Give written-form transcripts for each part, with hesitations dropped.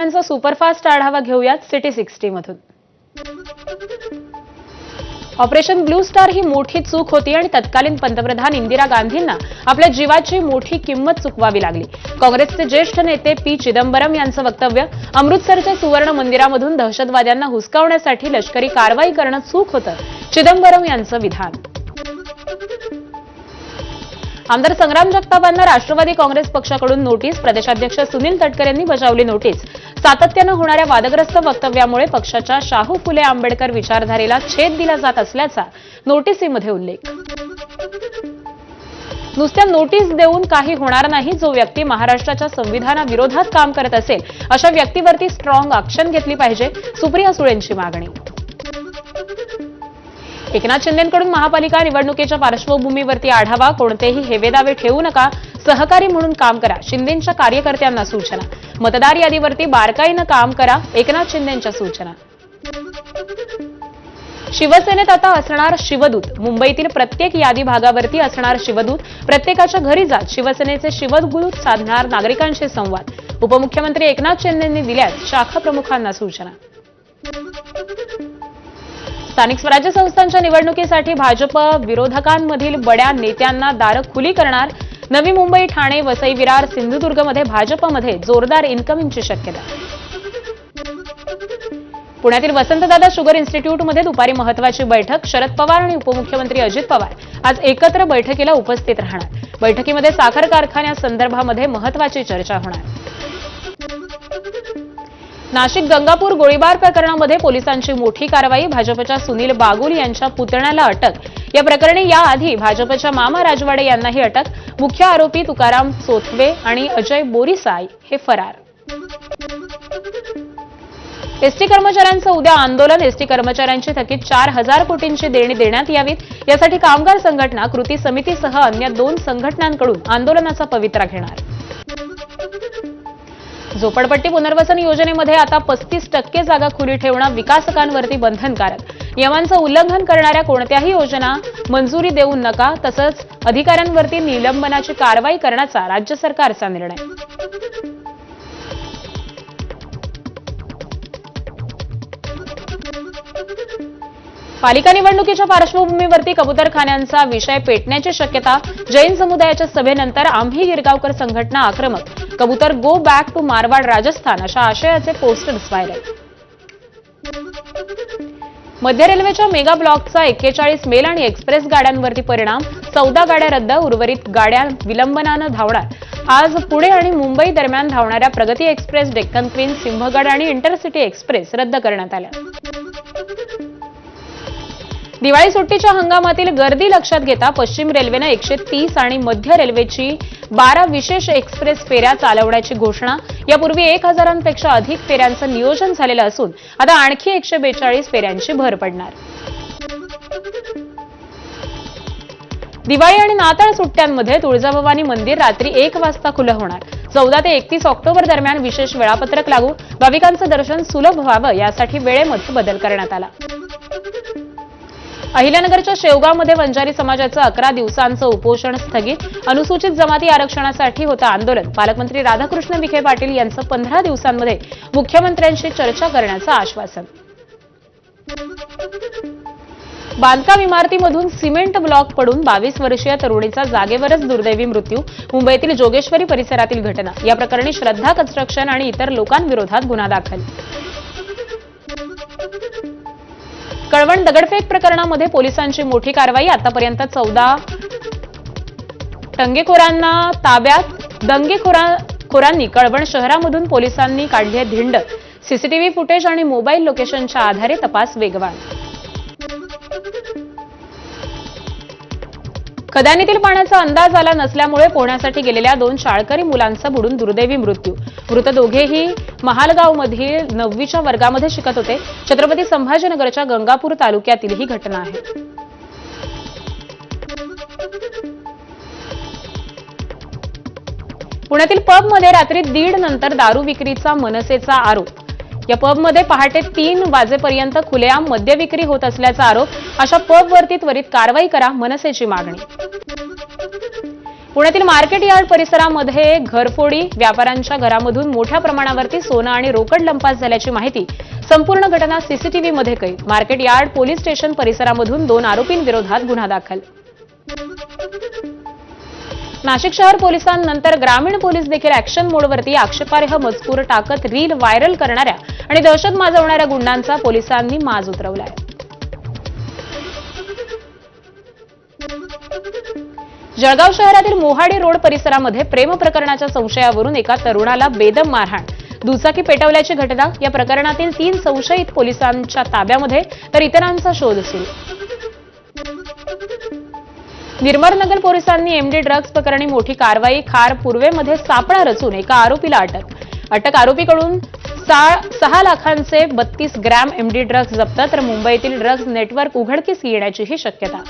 यांचा सुपरफास्ट आढावा घेऊयात सिटी 60 मधून। ऑपरेशन ब्लू स्टार ही मोठी चूक होती आणि तत्कालीन पंतप्रधान इंदिरा गांधींना आपल्या जीवाची मोठी किंमत चुकवावी लागली। काँग्रेसचे ज्येष्ठ नेते पी चिदंबरम यांचं वक्तव्य, अमृतसरच्या सुवर्ण मंदिरामधून दहशतवाद्यांना हुसकावण्यासाठी लष्करी कारवाई करणं चूक होतं, चिदंबरम यांचं विधान। आमदार संग्राम जगतापांना राष्ट्रवादी काँग्रेस पक्षाकडून नोटीस, प्रदेशाध्यक्ष सुनील तटकरे यांनी बजावली नोटीस। सातत्यानं होणाऱ्या वादग्रस्त वक्तव्यामुळे पक्षाच्या शाहू फुले आंबेडकर विचारधारेला छेद दिला जात असल्याचा नोटीसीमध्ये उल्लेख। नुसत्या नोटीस देऊन काही होणार नाही, जो व्यक्ती महाराष्ट्राच्या संविधानाविरोधात काम करत असेल अशा व्यक्तीवरती स्ट्रॉंग ॲक्शन घेतली पाहिजे, सुप्रिया सुळेंची मागणी। एकनाथ शिंदेंकडून महापालिका निवडणुकीच्या पार्श्वभूमीवरती आढावा, कोणतेही हेवेदावे ठेवू नका, सहकारी म्हणून काम करा, शिंदेंच्या कार्यकर्त्यांना सूचना। मतदार यादीवरती बारकाईनं काम करा, एकनाथ शिंदेंच्या सूचना। शिवसेनेत आता असणार शिवदूत, मुंबईतील प्रत्येक यादी भागावरती असणार शिवदूत, प्रत्येकाच्या घरी जात शिवसेनेचे शिवदूत साधणार नागरिकांशी संवाद। उपमुख्यमंत्री एकनाथ शिंदेंनी दिल्यात शाखा प्रमुखांना सूचना। स्थानिक स्वराज्य संस्थांच्या निवडणुकीसाठी भाजप विरोधकांमधील बड्या नेत्यांना दारं खुली करणार। नवी मुंबई, ठाणे, वसई, विरार, सिंधुदुर्गमध्ये भाजपमध्ये जोरदार इन्कमिंगची शक्यता। पुण्यातील वसंतदादा शुगर इन्स्टिट्यूटमध्ये दुपारी महत्वाची बैठक, शरद पवार आणि उपमुख्यमंत्री अजित पवार आज एकत्र बैठकीला उपस्थित राहणार। बैठकीमध्ये साखर कारखान्यासंदर्भामध्ये महत्वाची चर्चा होणार। नाशिक गंगापूर गोळीबार प्रकरणामध्ये पोलिसांची मोठी कारवाई, भाजपच्या सुनील बागुल यांच्या पुतण्याला अटक। या प्रकरणी याआधी भाजपच्या मामा राजवाडे यांनाही अटक। मुख्य आरोपी तुकाराम सोथवे आणि अजय बोरिसाई हे फरार। एसटी कर्मचाऱ्यांचं उद्या आंदोलन, एसटी कर्मचाऱ्यांची थकीत 4,000 कोटींची देणी देण्यात यावीत, यासाठी कामगार संघटना, कृती समितीसह अन्य 2 संघटनांकडून आंदोलनाचा पवित्रा घेणार। झोपडपट्टी पुनर्वसन योजनेमध्ये आता 35% जागा खुली ठेवणं विकासकांवरती बंधनकारक। नियमांचं उल्लंघन करणाऱ्या कोणत्याही योजना मंजुरी देऊ नका, तसंच अधिकाऱ्यांवरती निलंबनाची कारवाई करण्याचा राज्य सरकारचा निर्णय। पालिका निवडणुकीच्या पार्श्वभूमीवरती कबूतरखान्यांचा विषय पेटण्याची शक्यता। जैन समुदायाच्या सभेनंतर आम्ही गिरगावकर संघटना आक्रमक, कबूतर go back to Marwar Rajasthan अशा आशयाचे पोस्टर्स व्हायरल। मध्य रेल्वेच्या मेगा ब्लॉकचा 41 मेल आणि एक्सप्रेस गाड्यांवरती परिणाम, 14 गाड्या रद्द, उर्वरित गाड्या विलंबनानं धावणार। आज पुणे आणि मुंबई दरम्यान धावणाऱ्या प्रगती एक्सप्रेस, डेक्कन क्वीन, सिंहगड आणि इंटरसिटी एक्सप्रेस रद्द करण्यात आल्या। दिवाळी सुट्टीच्या हंगामातील गर्दी लक्षात घेता पश्चिम रेल्वेनं 130 आणि मध्य रेल्वेची 12 विशेष एक्सप्रेस फेऱ्या चालवण्याची घोषणा। यापूर्वी 1000पेक्षा अधिक फेऱ्यांचं नियोजन झालेलं असून आता आणखी 142 फेऱ्यांची भर पडणार। दिवाळी आणि नाताळ सुट्ट्यांमध्ये तुळजाभवानी मंदिर रात्री 1 वाजता खुलं होणार। 14 ते 31 ऑक्टोबर दरम्यान विशेष वेळापत्रक लागू, भाविकांचं दर्शन सुलभ व्हावं यासाठी वेळेमध्ये बदल करण्यात आला। अहिल्यानगरच्या शेवगावमध्ये वंजारी समाजाचं 11 दिवसांचं उपोषण स्थगित, अनुसूचित जमाती आरक्षणासाठी होतं आंदोलन। पालकमंत्री राधाकृष्ण विखे पाटील यांचं 15 दिवसांमध्ये मुख्यमंत्र्यांशी चर्चा करण्याचं आश्वासन। बांधकाम इमारतीमधून सिमेंट ब्लॉक पडून 22 वर्षीय तरुणीचा जागेवरच दुर्दैवी मृत्यू, मुंबईतील जोगेश्वरी परिसरातील घटना। या प्रकरणी श्रद्धा कन्स्ट्रक्शन आणि इतर लोकांविरोधात गुन्हा दाखल। कळवण दगडफेक प्रकरणामध्ये पोलिसांची मोठी कारवाई, आतापर्यंत 14 टंगेखोरांना ताब्यात। दंगेखोरांनी कळवण शहरामधून पोलिसांनी काढली धिंड, सीसीटीव्ही फुटेज आणि मोबाईल लोकेशनच्या आधारे तपास वेगवान। खदानीतील पाण्याचा अंदाज आला नसल्यामुळे पोहण्यासाठी गेलेल्या 2 शाळकरी मुलांचा बुडून दुर्दैवी मृत्यू। मृत दोघेही महालगावमधील 9वीच्या वर्गामध्ये शिकत होते। छत्रपती संभाजीनगरच्या गंगापूर तालुक्यातील ही घटना आहे। पुण्यातील पबमध्ये रात्री 1:30 नंतर दारू विक्रीचा मनसेचा आरोप। या पबमध्ये पहाटे 3 वाजेपर्यंत खुलेआम मद्य विक्री होत असल्याचा आरोप। अशा पबवरती त्वरित कारवाई करा, मनसेची मागणी। पुण्यातील मार्केट यार्ड परिसरामध्ये घरफोडी, व्यापाऱ्यांच्या घरामधून मोठ्या प्रमाणावरती सोनं आणि रोकड लंपास झाल्याची माहिती. संपूर्ण घटना सीसीटीव्हीमध्ये कैद. मार्केट यार्ड पोलीस स्टेशन परिसरामधून 2 आरोपींविरोधात गुन्हा दाखल. नाशिक शहर पोलिसांनंतर ग्रामीण पोलीस देखील ऍक्शन मोडवरती आक्षेपार्ह मजकूर टाकत रील व्हायरल करणाऱ्या आणि दहशत माजवणाऱ्या गुंडांचा पोलिसांनी माज उतरवलाय. जळगाव शहरातील मोहाडी रोड परिसरामध्ये प्रेम प्रकरणाच्या संशयावरून एका तरुणाला बेदम मारहाण, दुचाकी पेटवल्याची घटना. या प्रकरणातील 3 संशयित पोलिसांच्या ताब्यामध्ये तर इतरांचा शोध सुरू. निर्मळनगर पोलिसांनी एमडी ड्रग्ज प्रकरणी मोठी कारवाई. खार पूर्वेमध्ये सापळा रचून एका आरोपीला अटक. आरोपीकडून 6 लाखांचे 32 ग्रॅम एमडी ड्रग्ज जप्त. तर मुंबईतील ड्रग्ज नेटवर्क उघडकीस येण्याचीही शक्यता.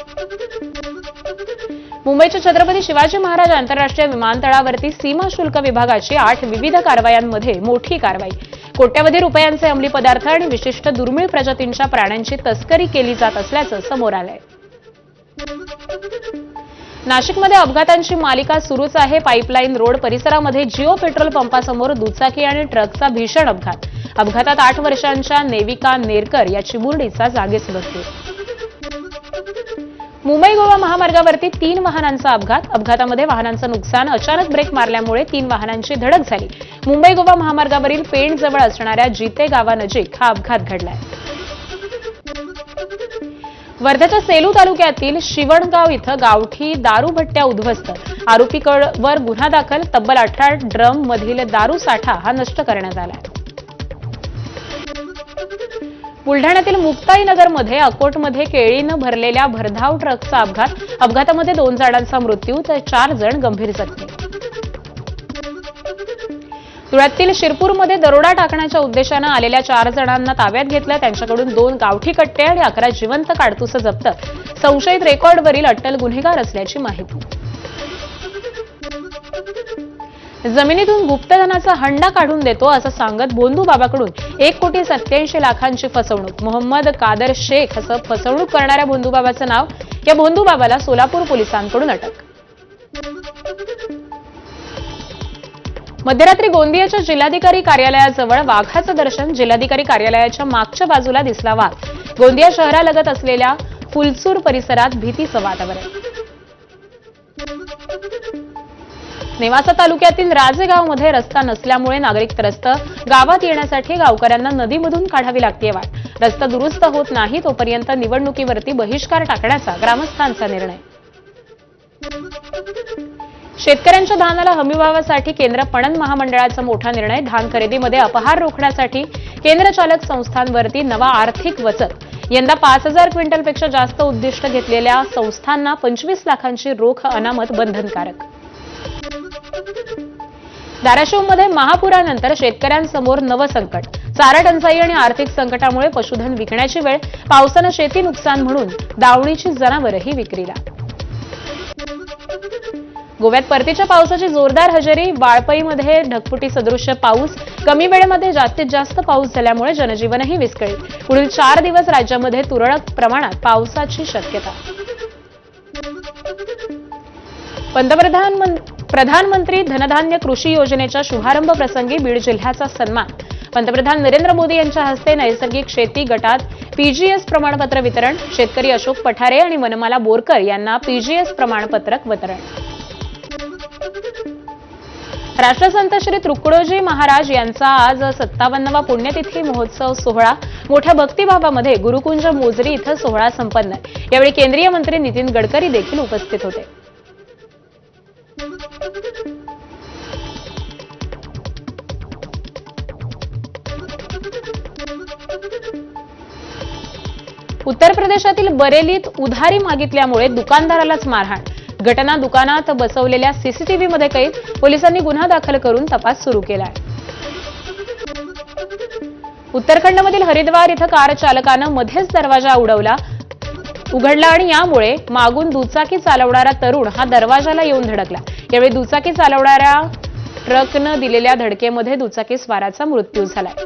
मुंबईच्या छत्रपती शिवाजी महाराज आंतरराष्ट्रीय विमानतळावरती सीमा शुल्क विभागाची 8 विविध कारवायांमध्ये मोठी कारवाई. कोट्यवधी रुपयांचे अंमली पदार्थ आणि विशिष्ट दुर्मिळ प्रजातींच्या प्राण्यांची तस्करी केली जात असल्याचं समोर आलंय. नाशिकमध्ये अपघातांची मालिका सुरूच आहे. पाईपलाईन रोड परिसरामध्ये जिओ पेट्रोल पंपासमोर दुचाकी आणि ट्रकचा भीषण अपघात. अपघातात 8 वर्षांच्या नेविका नेरकर या चिमुरडीचा जागीच मृत्यू. मुंबई गोवा महामार्गावरती 3 वाहनांचा अपघात. अपघातामध्ये वाहनांचं नुकसान. अचानक ब्रेक मारल्यामुळे 3 वाहनांची धडक झाली. मुंबई गोवा महामार्गावरील पेणजवळ असणाऱ्या जिते गावानजीक हा अपघात घडलाय. वर्ध्याच्या सेलू तालुक्यातील शिवणगाव इथं गावठी दारू भट्ट्या उद्ध्वस्त. आरोपीवर गुन्हा दाखल. तब्बल 18 ड्रम मधील दारू साठा हा नष्ट करण्यात आलाय. बुलढाण्यातील मुक्ताईनगरमध्ये अकोटमध्ये केळीनं भरलेल्या भरधाव ट्रकचा अपघात. अपघातामध्ये 2 जणांचा मृत्यू तर 4 जण गंभीर जखमी. धुळ्यातील शिरपूरमध्ये दरोडा टाकण्याच्या उद्देशानं आलेल्या 4 जणांना ताब्यात घेतलं. त्यांच्याकडून 2 गावठी कट्टे आणि 11 जिवंत काडतुसं जप्त. संशयित रेकॉर्डवरील अट्टल गुन्हेगार असल्याची माहिती. जमिनीतून गुप्तधनाचा हंडा काढून देतो असं सांगत भोंदूबाबाकडून 1,87,00,000 फसवणूक. मोहम्मद कादर शेख असं फसवणूक करणाऱ्या भोंदूबाबाचं नाव. या भोंदूबाबाला सोलापूर पोलिसांकडून अटक. मध्यरात्री गोंदियाच्या जिल्हाधिकारी कार्यालयाजवळ वाघाचं दर्शन. जिल्हाधिकारी कार्यालयाच्या मागच्या बाजूला दिसला वाघ. गोंदिया शहरालगत असलेल्या फुलसूर परिसरात भीतीचं वातावरण. नेवासा तालुक्यातील राजेगावमध्ये रस्ता नसल्यामुळे नागरिक त्रस्त. गावात येण्यासाठी गावकऱ्यांना नदीमधून काढावी लागते वाट. रस्ता दुरुस्त होत नाही तोपर्यंत निवडणुकीवरती बहिष्कार टाकण्याचा ग्रामस्थांचा निर्णय. शेतकऱ्यांच्या धानाला हमीभावासाठी केंद्र पणन महामंडळाचा मोठा निर्णय. धान खरेदीमध्ये अपहार रोखण्यासाठी केंद्र चालक संस्थांवरती नवा आर्थिक वचक. यंदा 5,000 क्विंटलपेक्षा जास्त उद्दिष्ट घेतलेल्या संस्थांना 25 लाखांची रोख अनामत बंधनकारक. धाराशिवमध्ये महापुरानंतर शेतकऱ्यांसमोर नवं संकट. चारा टंचाई आणि आर्थिक संकटामुळे पशुधन विकण्याची वेळ. पावसानं शेती नुकसान म्हणून दावणीची जनावरही विक्रीला. गोव्यात परतीच्या पावसाची जोरदार हजेरी. वाळपईमध्ये ढगफुटी सदृश्य पाऊस. कमी वेळेमध्ये जास्तीत जास्त पाऊस झाल्यामुळे जनजीवनही विस्कळीत. पुढील 4 दिवस राज्यामध्ये तुरळक प्रमाणात पावसाची शक्यता. प्रधानमंत्री धनधान्य कृषी योजनेच्या शुभारंभ प्रसंगी बीड जिल्ह्याचा सन्मान. पंतप्रधान नरेंद्र मोदी यांच्या हस्ते नैसर्गिक शेती गटात पीजीएस प्रमाणपत्र वितरण. शेतकरी अशोक पठारे आणि वनमाला बोरकर यांना पीजीएस प्रमाणपत्रक वितरण. राष्ट्रसंत श्री तुकडोजी महाराज यांचा आज 57वा पुण्यतिथी महोत्सव सोहळा. मोठ्या भक्तिभावामध्ये गुरुकुंज मोजरी इथं सोहळा संपन्न. यावेळी केंद्रीय मंत्री नितीन गडकरी देखील उपस्थित होते. उत्तर प्रदेशातील बरेलीत उधारी मागितल्यामुळे दुकानदारालाच मारहाण. घटना दुकानात बसवलेल्या सीसीटीव्हीमध्ये कैद. पोलिसांनी गुन्हा दाखल करून तपास सुरू केलाय. उत्तराखंडमधील हरिद्वार इथं कार चालकानं मध्येच दरवाजा उघडला आणि यामुळे मागून दुचाकी चालवणारा तरुण हा दरवाजाला येऊन धडकला. यावेळी दुचाकी चालवणाऱ्या ट्रकनं दिलेल्या धडकेमध्ये दुचाकी स्वाराचा मृत्यू झालाय.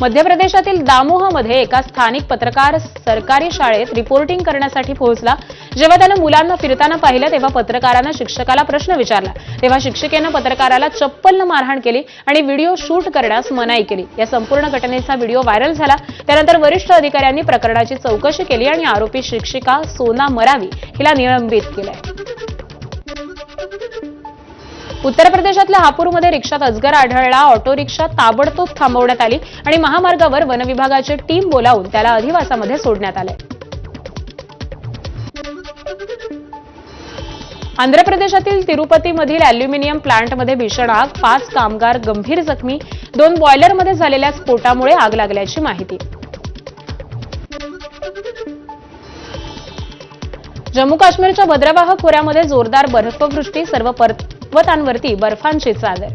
मध्य प्रदेशातील दामोहमध्ये एका स्थानिक पत्रकार सरकारी शाळेत रिपोर्टिंग करण्यासाठी पोहोचला. जेव्हा त्यानं मुलांना फिरताना पाहिलं तेव्हा पत्रकारानं शिक्षकाला प्रश्न विचारला. तेव्हा शिक्षिकेनं पत्रकाराला चप्पलनं मारहाण केली आणि व्हिडिओ शूट करण्यास मनाई केली. या संपूर्ण घटनेचा व्हिडिओ व्हायरल झाला. त्यानंतर वरिष्ठ अधिकाऱ्यांनी प्रकरणाची चौकशी केली आणि आरोपी शिक्षिका सोना मरावी हिला निलंबित केलंय. उत्तर प्रदेशातल्या हापूरमध्ये रिक्षात अजगर आढळला. ऑटो रिक्षा ताबडतोब थांबवण्यात आली आणि महामार्गावर वनविभागाची टीम बोलावून त्याला अधिवासामध्ये सोडण्यात आले. आंध्र प्रदेशातील तिरुपतीमधील अॅल्युमिनियम प्लांटमध्ये भीषण आग. 5 कामगार गंभीर जखमी. 2 बॉयलरमध्ये झालेल्या स्फोटामुळे आग लागल्याची माहिती. जम्मू काश्मीरच्या भद्रवाह खोऱ्यामध्ये जोरदार बर्फवृष्टी. सर्व पर्वतांवरती बर्फांची चादर.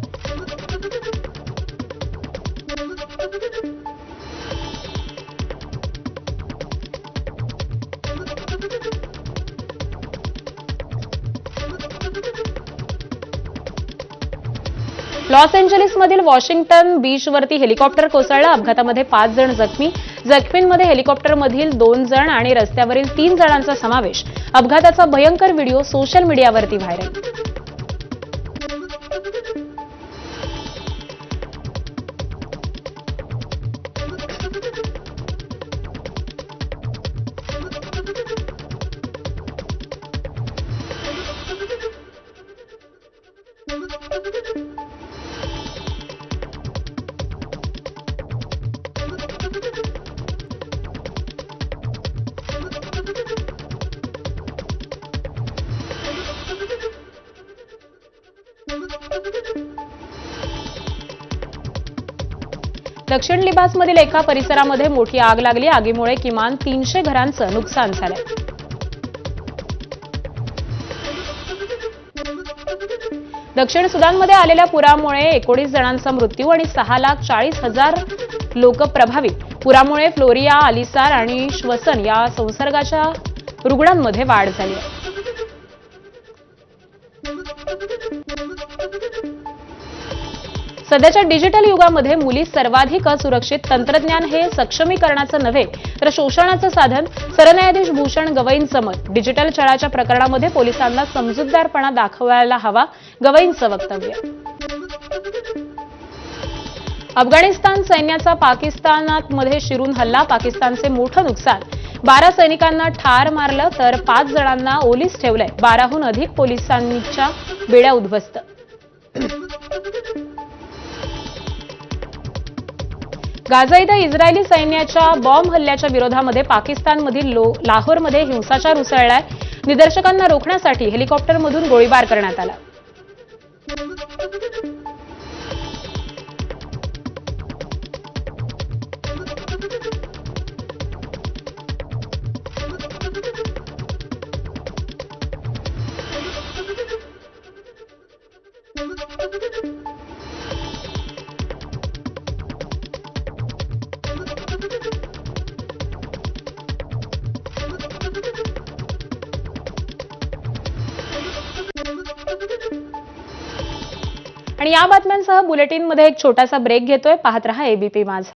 लॉस एंजेलिसमधील वॉशिंग्टन बीचवरती हेलिकॉप्टर कोसळलं. अपघातामध्ये 5 जण जखमी. जखमींमध्ये हेलिकॉप्टरमधील 2 जण आणि रस्त्यावरील 3 जणांचा समावेश. अपघाताचा भयंकर व्हिडिओ सोशल मीडियावरती व्हायरल. दक्षिण लिबासमधील एका परिसरामध्ये मोठी आग लागली. आगीमुळे किमान 300 घरांचं नुकसान झालंय. दक्षिण सुदानमध्ये आलेल्या पुरामुळे 19 जणांचा मृत्यू आणि 6,40,000 लोक प्रभावित. पुरामुळे फ्लोरिया, आलिसार आणि श्वसन या संसर्गाच्या रुग्णांमध्ये वाढ झाली आहे. सध्याच्या डिजिटल युगामध्ये मुली सर्वाधिक असुरक्षित. तंत्रज्ञान हे सक्षमीकरणाचं नव्हे तर शोषणाचं साधन. सरन्यायाधीश भूषण गवईंचं मत. डिजिटल छळाच्या प्रकरणामध्ये पोलिसांना समजूतदारपणा दाखवायला हवा. गवईंचं वक्तव्य. अफगाणिस्तान सैन्याचा पाकिस्तानामध्ये शिरून हल्ला. पाकिस्तानचे मोठं नुकसान. 12 सैनिकांना ठार मारलं तर 5 जणांना ओलीस ठेवलंय. 12हून अधिक पोलिसांच्या बेड्या उद्ध्वस्त. गाझा इथं इस्रायली सैन्याच्या बॉम्ब हल्ल्याच्या विरोधामध्ये पाकिस्तानमधील लाहोरमध्ये हिंसाचार उसळलाय. निदर्शकांना रोखण्यासाठी हेलिकॉप्टरमधून गोळीबार करण्यात आला. आणि या बातम्यांसह बुलेटिनमध्ये एक छोटासा ब्रेक घेतोय. पाहत रहा एबीपी माझा.